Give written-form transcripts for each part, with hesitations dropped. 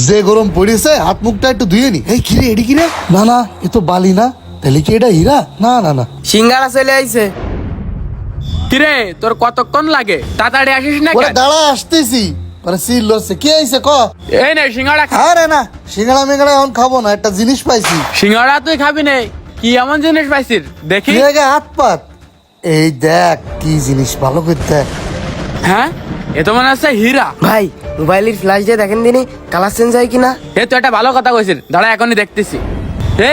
যে গরম পড়েছে হাত মুখটা একটু ধুয়ে নি। এই কিরে এডি কিরে? না না এ তো বালি না, তাহলে কি এটা হীরা? না না না, সিঙ্গারা চলে আইছে। কিরে তোর কতক্ষণ লাগে? তাড়াতাড়ি আসিস না ওরে কেন? দাঁড়া আসতেছি। মানে সিল লসে কি আইছে ক? এই নে সিঙ্গাড়া খা। আরে না, সিঙ্গাড়া মেঙ্গাড়া এখন খাবো না, একটা জিনিস পাইছি। সিঙ্গাড়া তুই খাবি নে? কি এমন জিনিস পাইছিস দেখি? কি আগে হাত পাত, এই দেখ কি জিনিস, ভালো করতে। হ্যাঁ এ তো মনে হচ্ছে হীরা। ভাই মোবাইলের ফ্ল্যাশ দিয়ে দেখেন দিনে কালার চেঞ্জ হয় কিনা। এ তো একটা ভালো কথা কইছিস, দাঁড়া এখনই দেখতেছি।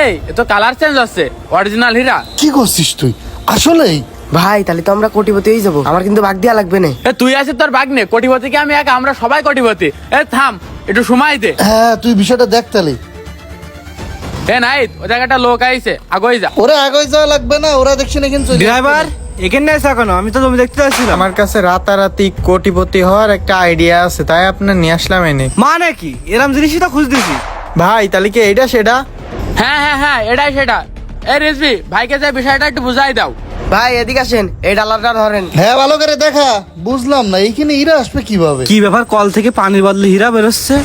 এই এ তো কালার চেঞ্জ হচ্ছে, অরিজিনাল হীরা। কি করছিস তুই আসলেই? ভাই তাহলে তো আমরা কোটিপতি হয়ে যাবো, আমার কিন্তু ভাগ দেওয়া লাগবে না। এ তুই আছিস তোর বাগনে কোটিপতি কি আমি একা? আমরা সবাই কোটিপতি। এ থাম একটু সময় দে। হ্যাঁ তুই বিষয়টা দেখ তাহলে। এ নাই ওই জায়গাটা লোক আইছে, আগোই যা। ওরা আগে যাওয়া লাগবে না, ওরা দেখছি না কিন্তু ড্রাইভার এখানে এসে কেন? আমি তো জমি দেখতে আসছিলাম। আমার কাছে রাতারাতি কোটিপতি হওয়ার একটা আইডিয়া আছে, তাই আপনার নিয়ে আসলাম এনে। মানে কি এরম জিনিসই তো খুঁজতেছি। ভাই তাহলে কি এইটা সেটা? হ্যাঁ হ্যাঁ হ্যাঁ এটাই সেটা। এই রিজভি ভাইকে যে বিষয়টা একটু বুঝাই দাও। ভাই এদিকে আসেন, এই ডালারটা ধরেন। হ্যাঁ ভালো করে দেখা, বুঝলাম না এইখানে হীরা আসবে কিভাবে? কি ব্যাপার, কল থেকে পানির বদলে হীরা বেরোচ্ছে?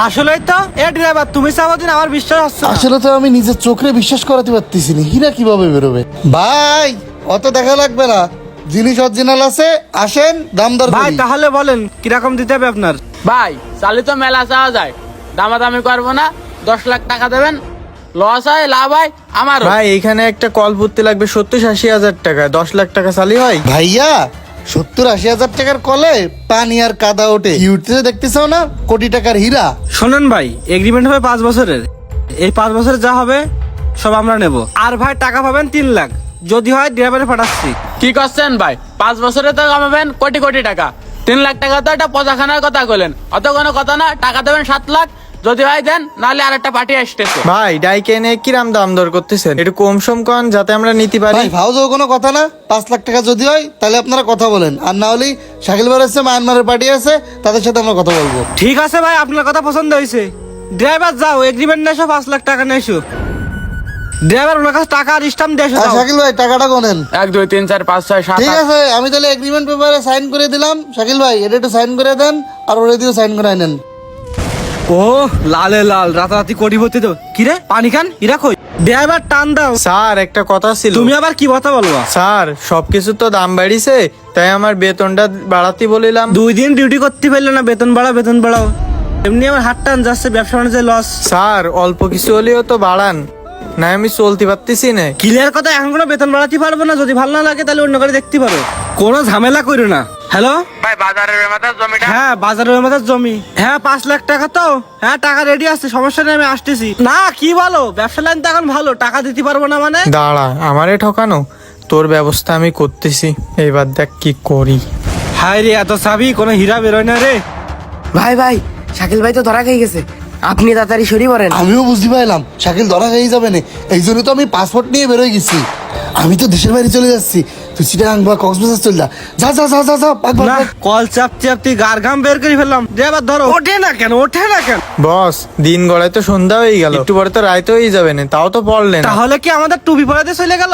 আসলেই তো। এ ড্রাইভার তুমি সারাদিন আমার বিশ্বাস হচ্ছে না। আসলে তো আমি নিজের চোখে বিশ্বাস করাতে পারতেছি না, হীরা কিভাবে বেরোবে? ভাই অত দেখা লাগবে না, জিনিস অরিজিনাল আছে, আসেন দাম দর ভাই করি। তাহলে বলেন কিরকম দিতে হবে আপনার? ভাই চালি তো মেলা চাওয়া যায়, দামাদামি করবো না। 10 লাখ টাকা দেবেন, লস হয় লাভ হয় আমারও। ভাই এখানে একটা কল পুততে লাগবে 70-80 হাজার টাকা, 10 লাখ টাকা চালি হয়? ভাইয়া 70-80 হাজার টাকার কলে পানি আর কাদা ওঠে, কি উঠতেছে দেখতেছ না? কোটি টাকার হীরা। শোনেন ভাই, এগ্রিমেন্ট হবে 5 বছরের। এই 5 বছরে যা হবে সব আমরা নেব। আর ভাই টাকা পাবেন 3 লাখ, যদি হয় ড্রাইভারে পাঠাচ্ছি। কি করছেন ভাই? 5 বছরে তো কামাবেন কোটি কোটি টাকা। 3 লাখ টাকা তো একটা পজাখানার কথা বলেন, অত কোনো কথা না। টাকা দেবেন 7 লাখ, যদি হয় দেন, নাহলে আর একটা পার্টি আসতেছে। ভাই ডাইকে এনে কিরাম দাম দর করতেছেন? একটু কম সম কন যাতে আমরা নিতে পারি। ভাই ভাও যাও কোনো কথা না, 5 লাখ টাকা যদি হয় তাহলে আপনারা কথা বলেন, আর না হলেই শাকিল ভাই আছে, মায়ানমারের পার্টি আছে, তাদের সাথে আমরা কথা বলবো। ঠিক আছে ভাই, আপনার কথা পছন্দ হয়েছে। ড্রাইভার যাও, এগ্রিমেন্ট নিয়ে এসো, 5 লাখ টাকা নিয়ে এসো। ড্রাইভার ওনার কাছে টাকা আর স্টাম্প দিয়ে এসো। আর যাও। শাকিল ভাই টাকাটা গোনেন। 1 2 3 4 5 6 7 ঠিক 8। আছে, আমি তাহলে এগ্রিমেন্ট পেপারে সাইন করে দিলাম। শাকিল ভাই এটা একটু সাইন করে দেন, আর ওরে দিয়েও সাইন করে নেন। ও লালে লাল, রাতারাতি কোটিপতি তো। কিরে পানি খান, ইরা কই? ড্রাইভার টান দাও। স্যার একটা কথা ছিল। তুমি আবার কি কথা বলবা? স্যার সবকিছু তো দাম বাড়িছে, তাই আমার বেতনটা বাড়াতে বলিলাম। 2 দিন ডিউটি করতে পারলে না, বেতন বাড়াও। এমনি আমার হাত টান যাচ্ছে, ব্যবসা বাণিজ্যে লস। স্যার অল্প কিছু হলেও তো বাড়ান, না আমি চলতে পারতেছি না। ক্লিয়ার কথা, এখন কোনো বেতন বাড়াতে পারবো না। যদি ভালো না লাগে তাহলে অন্য করে দেখতে পারো, কোনো ঝামেলা করো না। হ্যালো ভাই বাজারের মাথার জমিটা। হ্যাঁ বাজারের মাথার জমি। হ্যাঁ 5 লাখ টাকা তো। হ্যাঁ টাকা রেডি আছে, সমস্যা নেই, আমি আসতেছি। না কি বলো, ব্যবসা লাইন তো এখন ভালো, টাকা দিতে পারবো না মানে? দাঁড়া, আমারে ঠকানো, তোর ব্যবস্থা আমি করতেছি, এবার দেখ কি করি। হায় রে, এত চাবি, কোনো হীরা বেরোয় না রে। ভাই ভাই শাকিল ভাই তো ধরা খেয়ে গেছে, আপনি তাড়াতাড়ি সরি পড়েন। আমিও বুঝতে পারলাম শাকিল ধরা হয়ে যাবে না, এই জন্য তো আমি পাসপোর্ট নিয়ে বেরোয় গেছি। আমি তো দেশের বাইরে চলে যাচ্ছি, তুই চিটাগাং বা কক্সবাজার চল যা। যা যা যা যা যা, ভাগ, ভাগ, না ভাগ। কল চাপতে চাপতে গার ঘাম বের করে ফেললাম। ড্রাইভার ধরো। ওঠে না কেন? বস দিন গড়ায় তো সন্ধ্যা হয়ে গেল, একটু পরে তো রাইতে হয়ে যাবে না, তাও তো পড়লেন। তাহলে কি আমাদের টুপি পরাতে চলে গেল?